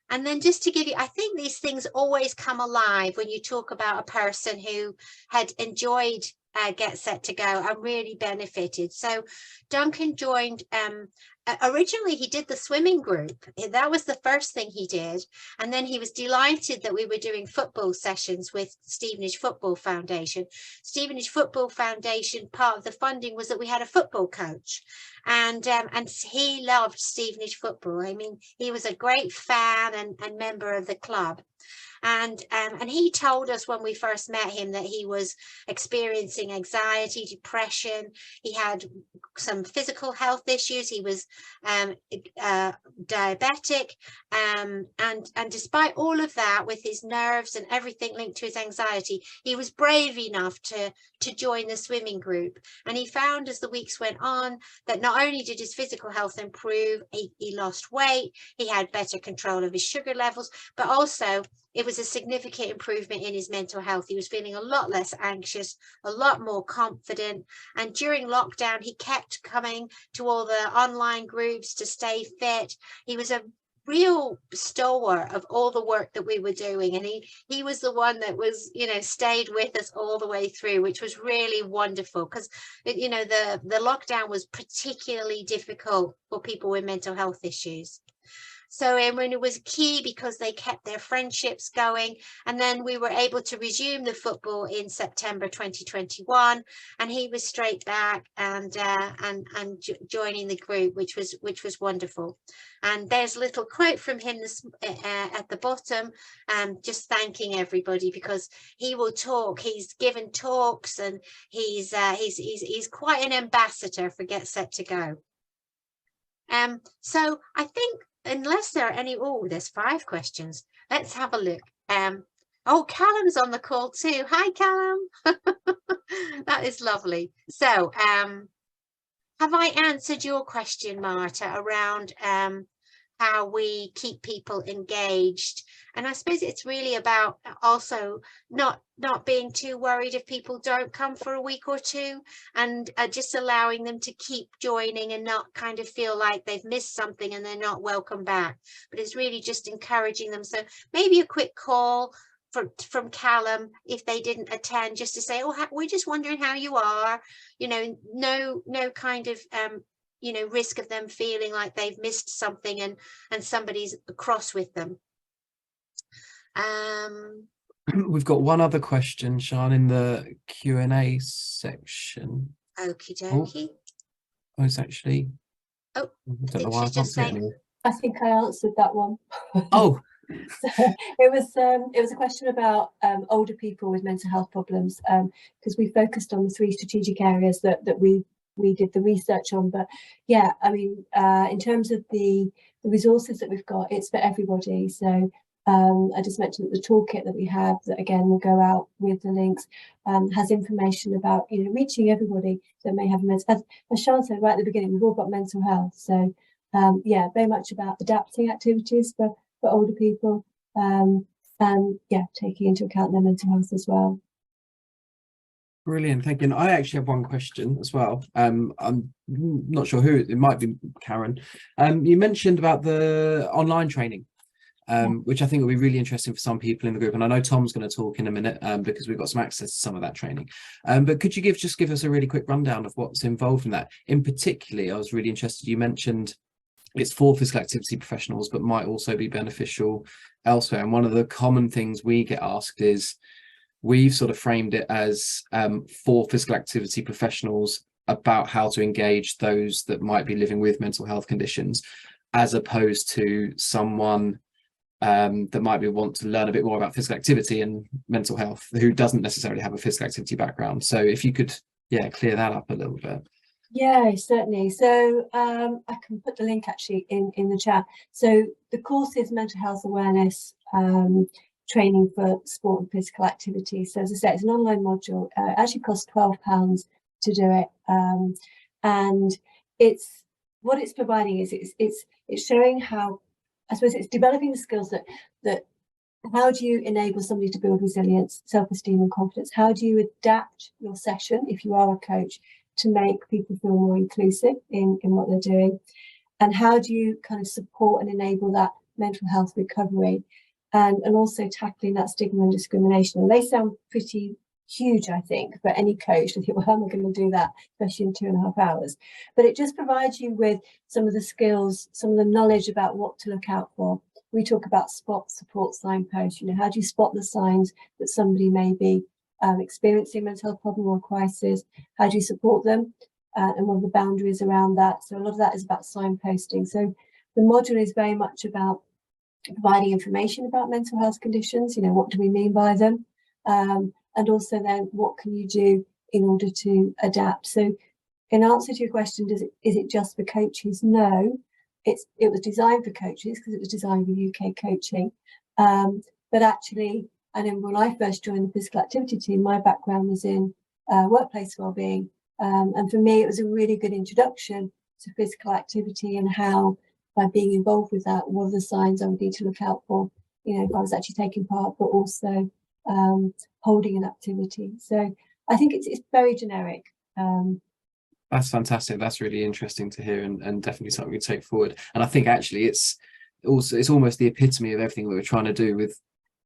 And then just to give you, I think these things always come alive when you talk about a person who had enjoyed Get Set to Go and really benefited. So Duncan joined, originally he did the swimming group. That was the first thing he did. And then he was delighted that we were doing football sessions with Stevenage Football Foundation. Stevenage Football Foundation, part of the funding was that we had a football coach. and he loved Stevenage football. I mean, he was a great fan and member of the club. And he told us when we first met him that he was experiencing anxiety, depression. He had some physical health issues. He was diabetic, and despite all of that, with his nerves and everything linked to his anxiety, he was brave enough to join the swimming group. And he found, as the weeks went on, that not only did his physical health improve, he lost weight, he had better control of his sugar levels, but also it was a significant improvement in his mental health. He was feeling a lot less anxious, a lot more confident. And during lockdown, he kept coming to all the online groups to stay fit. He was a real stalwart of all the work that we were doing. And he was the one that was, you know, stayed with us all the way through, which was really wonderful, because, you know, the lockdown was particularly difficult for people with mental health issues. So when it was key, because they kept their friendships going, and then we were able to resume the football in September 2021, and he was straight back and joining the group, which was wonderful. And there's a little quote from him at the bottom, just thanking everybody, because he will talk. He's given talks, and he's quite an ambassador for Get Set to Go. So I think, unless there are any, oh, there's 5 questions. Let's have a look. Oh, Callum's on the call too. Hi, Callum. That is lovely. So, have I answered your question, Marta, around how we keep people engaged? And I suppose it's really about also not being too worried if people don't come for a week or two, and just allowing them to keep joining and not kind of feel like they've missed something and they're not welcome back. But it's really just encouraging them. So maybe a quick call from Callum if they didn't attend, just to say, oh, we're just wondering how you are. You know, no kind of you know, risk of them feeling like they've missed something and somebody's cross with them. We've got one other question, Sian, in the Q&A section. Okie dokie. Oh, it's actually. Oh, I don't know why I can't see it anymore. I think I answered that one. Oh. So it was a question about older people with mental health problems, because we focused on the 3 strategic areas that we did the research on. But yeah, I mean, in terms of the resources that we've got, it's for everybody. So I just mentioned that the toolkit that we have, that again will go out with the links, has information about, you know, reaching everybody that may have mental, as Sian said right at the beginning, we've all got mental health. So yeah, very much about adapting activities for older people, and yeah, taking into account their mental health as well. Brilliant, thank you. And I actually have one question as well. I'm not sure who, it might be Karen. You mentioned about the online training, which I think will be really interesting for some people in the group. And I know Tom's going to talk in a minute, because we've got some access to some of that training. But could you just give us a really quick rundown of what's involved in that? In particular, I was really interested, you mentioned it's for physical activity professionals, but might also be beneficial elsewhere. And one of the common things we get asked is, we've sort of framed it as for physical activity professionals about how to engage those that might be living with mental health conditions, as opposed to someone that might want to learn a bit more about physical activity and mental health who doesn't necessarily have a physical activity background. So if you could, yeah, clear that up a little bit. Yeah, certainly. So I can put the link actually in the chat. So the course is mental health awareness training for sport and physical activity. So as I said, it's an online module. It actually costs £12 to do it, and it's what it's providing is it's showing how, I suppose it's developing the skills that how do you enable somebody to build resilience, self-esteem and confidence? How do you adapt your session, if you are a coach, to make people feel more inclusive in what they're doing? And how do you kind of support and enable that mental health recovery, and also tackling that stigma and discrimination? And they sound pretty huge, I think, for any coach to think, well, how am I going to do that, especially in 2.5 hours? But it just provides you with some of the skills, some of the knowledge about what to look out for. We talk about spot, support, signpost. You know, how do you spot the signs that somebody may be experiencing a mental health problem or crisis? How do you support them? and what are the boundaries around that. So a lot of that is about signposting. So the module is very much about providing information about mental health conditions, you know, what do we mean by them? And also then what can you do in order to adapt? So in answer to your question, is it just for coaches? No, it was designed for coaches because it was designed for UK coaching. But actually, and then when I first joined the physical activity team, my background was in workplace wellbeing. And for me, it was a really good introduction to physical activity and how, by being involved with that, what are the signs I would need to look out for, you know, if I was actually taking part, but also holding an activity. So I think it's very generic. That's fantastic. That's really interesting to hear, and definitely something we take forward. And I think actually it's almost the epitome of everything that we're trying to do with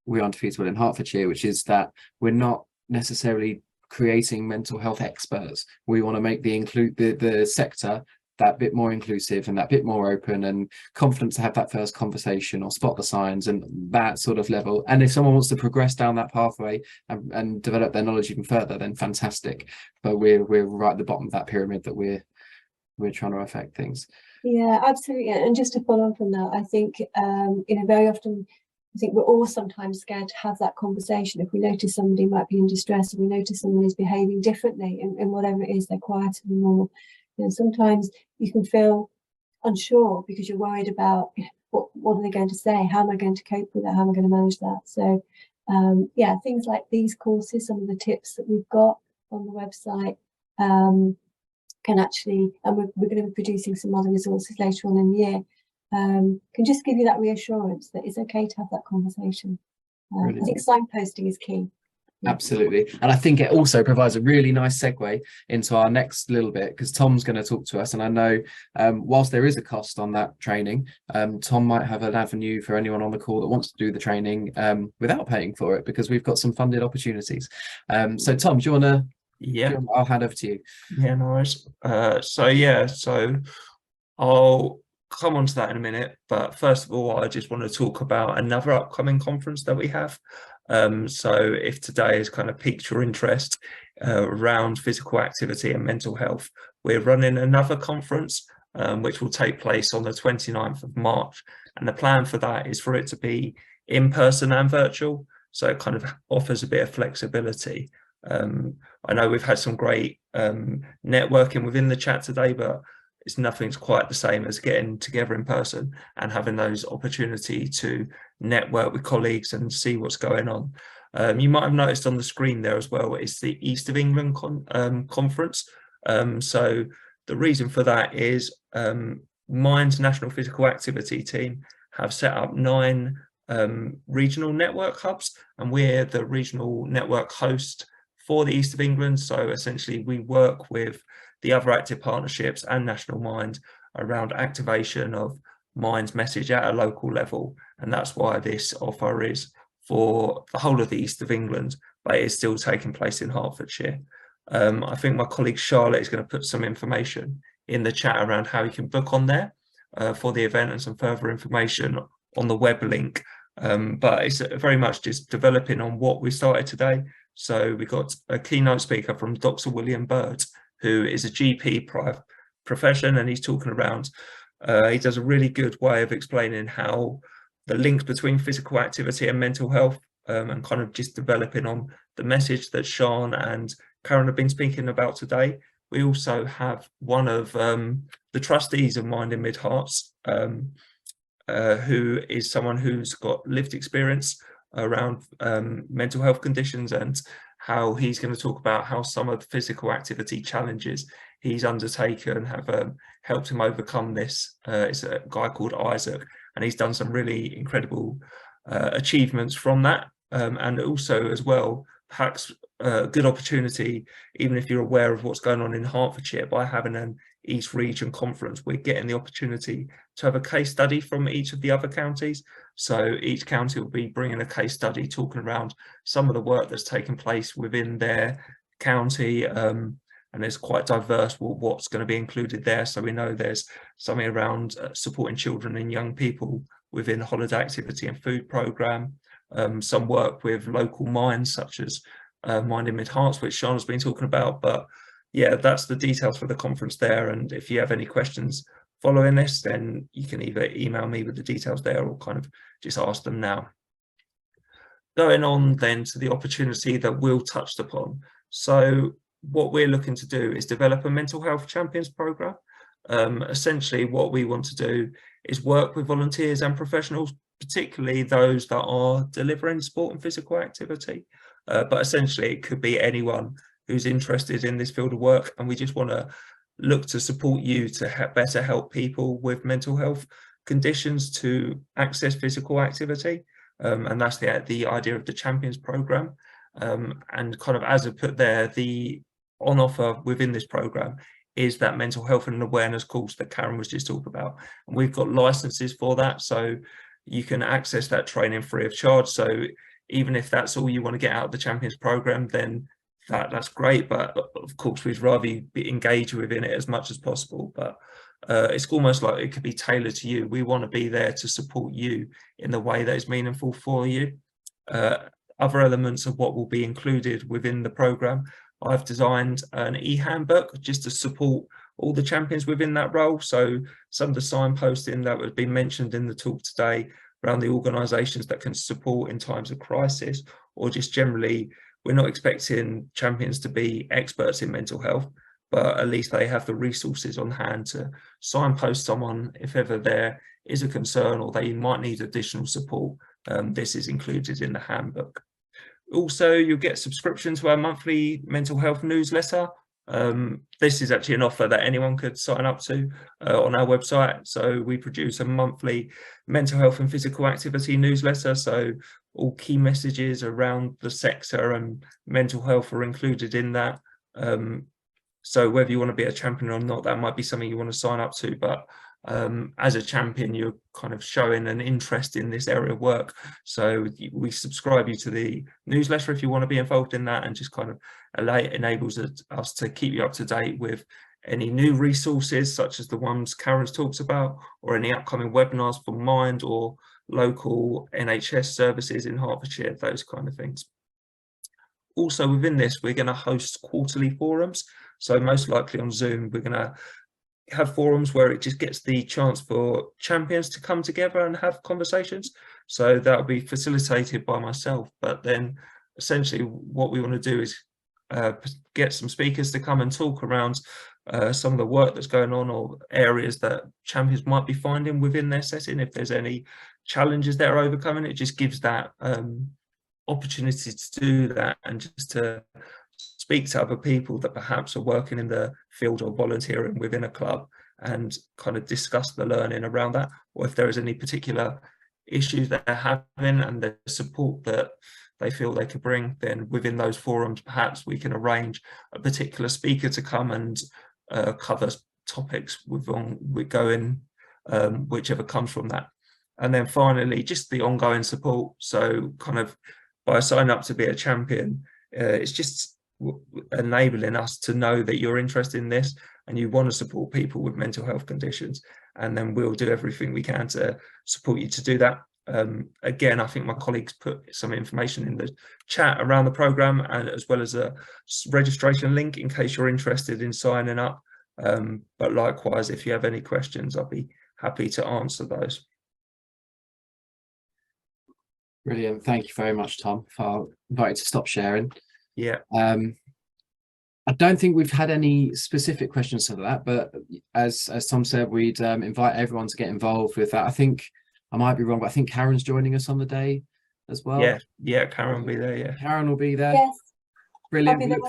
We Are Undefeatable in Hertfordshire, which is that we're not necessarily creating mental health experts. We want to make the sector that bit more inclusive and that bit more open and confident to have that first conversation or spot the signs and that sort of level. And if someone wants to progress down that pathway and develop their knowledge even further, then fantastic. But we're right at the bottom of that pyramid that we're trying to affect things. Yeah, absolutely. And just to follow on from that, I think you know, very often I think we're all sometimes scared to have that conversation. If we notice somebody might be in distress, or we notice someone is behaving differently in whatever it is, they're quieter than normal. You know, sometimes you can feel unsure because you're worried about what are they going to say? How am I going to cope with that? How am I going to manage that? So yeah, things like these courses, some of the tips that we've got on the website can actually, and we're going to be producing some other resources later on in the year, can just give you that reassurance that it's okay to have that conversation. I think signposting is key. Absolutely. And I think it also provides a really nice segue into our next little bit, because Tom's going to talk to us. And I know whilst there is a cost on that training, Tom might have an avenue for anyone on the call that wants to do the training without paying for it, because we've got some funded opportunities. So Tom, do you want to? Yeah, I'll hand over to you. Yeah, no worries. So I'll come on to that in a minute, but first of all, I just want to talk about another upcoming conference that we have. So if today has kind of piqued your interest around physical activity and mental health, we're running another conference which will take place on the 29th of March, and the plan for that is for it to be in person and virtual, so it kind of offers a bit of flexibility. I know we've had some great networking within the chat today, but nothing's quite the same as getting together in person and having those opportunity to network with colleagues and see what's going on. You might have noticed on the screen there as well, it's the East of England conference. So the reason for that is Mind's National Physical Activity team have set up 9 regional network hubs, and we're the regional network host for the East of England. So essentially we work with the other active partnerships and National Mind around activation of Mind's message at a local level, and that's why this offer is for the whole of the East of England, but it is still taking place in Hertfordshire. I think my colleague Charlotte is going to put some information in the chat around how you can book on there for the event, and some further information on the web link, but it's very much just developing on what we started today. So we got a keynote speaker from Dr. William Bird, who is a GP profession, and he's talking around, he does a really good way of explaining how the links between physical activity and mental health, and kind of just developing on the message that Sean and Karen have been speaking about today. We also have one of the trustees of Mind in Mid Herts, who is someone who's got lived experience around mental health conditions, and how he's going to talk about how some of the physical activity challenges he's undertaken have helped him overcome this. It's a guy called Isaac, and he's done some really incredible achievements from that. And also as well, perhaps a good opportunity, even if you're aware of what's going on in Hertfordshire, by having an East Region conference, we're getting the opportunity to have a case study from each of the other counties. So each county will be bringing a case study, talking around some of the work that's taken place within their county, and it's quite diverse what's going to be included there. So we know there's something around supporting children and young people within the holiday activity and food programme, some work with local minds such as Mind in Mid Herts, which Sean has been talking about, but yeah, that's the details for the conference there. And if you have any questions following this, then you can either email me with the details there or kind of just ask them now. Going on then to the opportunity that Will touched upon. So what we're looking to do is develop a mental health champions program. Essentially what we want to do is work with volunteers and professionals, particularly those that are delivering sport and physical activity. But essentially it could be anyone who's interested in this field of work, and we just want to look to support you to better help people with mental health conditions to access physical activity. And that's the idea of the Champions program. And kind of as I put there, the on offer within this program is that mental health and awareness course that Karen was just talking about. And we've got licenses for that, so you can access that training free of charge. So even if that's all you want to get out of the Champions program, then that's great. But of course, we'd rather you be engaged within it as much as possible. But it's almost like it could be tailored to you. We want to be there to support you in the way that is meaningful for you. Other elements of what will be included within the program, I've designed an e-handbook just to support all the champions within that role. So some of the signposting that would be mentioned in the talk today around the organisations that can support in times of crisis, or just generally, we're not expecting champions to be experts in mental health, but at least they have the resources on hand to signpost someone if ever there is a concern or they might need additional support. This is included in the handbook. Also, you'll get subscription to our monthly mental health newsletter. This is actually an offer that anyone could sign up to on our website. So we produce a monthly mental health and physical activity newsletter. So all key messages around the sector and mental health are included in that. So whether you want to be a champion or not, that might be something you want to sign up to. But as a champion, you're kind of showing an interest in this area of work. So we subscribe you to the newsletter if you want to be involved in that, and just kind of enables us to keep you up to date with any new resources, such as the ones Karen's talks about, or any upcoming webinars from Mind or local NHS services in Hertfordshire, those kind of things. Also within this, we're going to host quarterly forums. So most likely on Zoom, we're going to have forums where it just gets the chance for champions to come together and have conversations. So that'll be facilitated by myself. But then essentially what we want to do is get some speakers to come and talk around some of the work that's going on, or areas that champions might be finding within their setting. If there's any challenges they're overcoming, it just gives that opportunity to do that, and just to speak to other people that perhaps are working in the field or volunteering within a club, and kind of discuss the learning around that, or if there is any particular issues that they're having and the support that they feel they could bring, then within those forums perhaps we can arrange a particular speaker to come and cover topics with going whichever comes from that. And then finally, just the ongoing support. So kind of by signing up to be a champion, it's just enabling us to know that you're interested in this and you want to support people with mental health conditions, and then we'll do everything we can to support you to do that. Again, I think my colleagues put some information in the chat around the program, and as well as a registration link in case you're interested in signing up. But likewise, if you have any questions, I'll be happy to answer those. Brilliant. Thank you very much, Tom, for inviting to stop sharing. Yeah. I don't think we've had any specific questions to that, but as Tom said, we'd invite everyone to get involved with that. I think I might be wrong, but I think Karen's joining us on the day as well. Yeah, Karen will be there. Yeah, Karen will be there. Yes. Brilliant.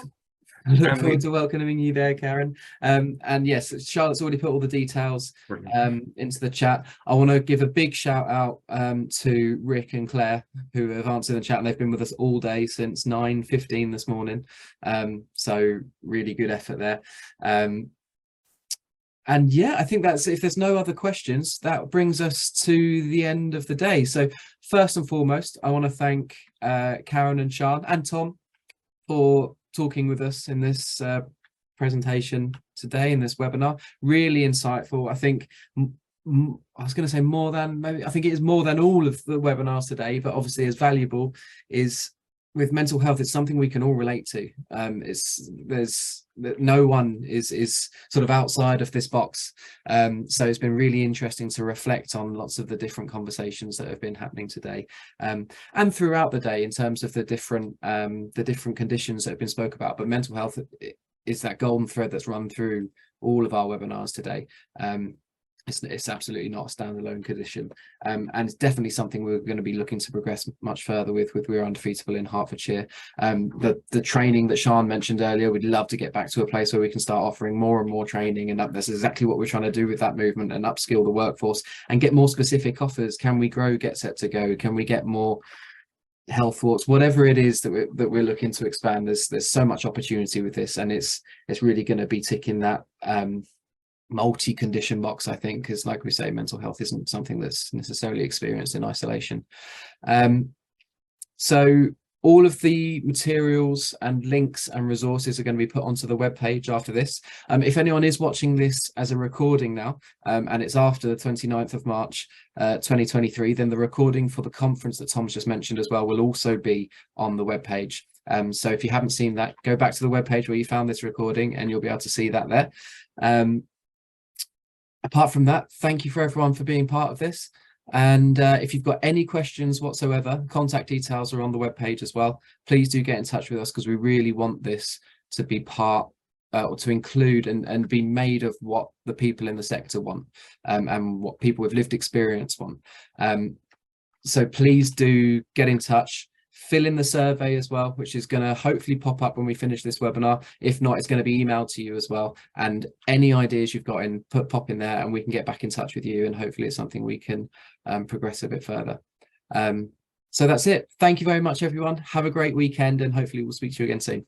I look forward to welcoming you there, Karen. And yes, Charlotte's already put all the details into the chat. I want to give a big shout out to Rick and Claire, who have answered the chat, and they've been with us all day since 9:15 this morning. So really good effort there. And yeah, I think that's, if there's no other questions, that brings us to the end of the day. So first and foremost, I want to thank Karen and Sian and Tom for talking with us in this presentation today, in this webinar. Really insightful. I think I was going to say more than, maybe I think it is more than all of the webinars today, but obviously as valuable is with mental health, it's something we can all relate to. No one is sort of outside of this box. So it's been really interesting to reflect on lots of the different conversations that have been happening today, and throughout the day, in terms of the different conditions that have been spoke about. But mental health is that golden thread that's run through all of our webinars today. It's absolutely not a standalone condition, and it's definitely something we're going to be looking to progress much further with We're Undefeatable in Hertfordshire. The training that Sian mentioned earlier, we'd love to get back to a place where we can start offering more and more training, and that's exactly what we're trying to do with that movement, and upskill the workforce and get more specific offers. Can we grow Get Set to Go? Can we get more health walks? Whatever it is that we're looking to expand, there's so much opportunity with this, and it's really going to be ticking that multi-condition box, I think, because like we say, mental health isn't something that's necessarily experienced in isolation. So all of the materials and links and resources are going to be put onto the webpage after this. If anyone is watching this as a recording now, and it's after the 29th of March 2023, then the recording for the conference that Tom's just mentioned as well will also be on the webpage. So if you haven't seen that, go back to the webpage where you found this recording and you'll be able to see that there. Apart from that, thank you for everyone for being part of this. And if you've got any questions whatsoever, contact details are on the webpage as well. Please do get in touch with us, because we really want this to be part or to include and be made of what the people in the sector want, and what people with lived experience want. So please do get in touch. Fill in the survey as well, which is going to hopefully pop up when we finish this webinar. If not, it's going to be emailed to you as well. And any ideas you've got in, pop in there, and we can get back in touch with you. And hopefully it's something we can progress a bit further. So that's it. Thank you very much, everyone. Have a great weekend, and hopefully we'll speak to you again soon.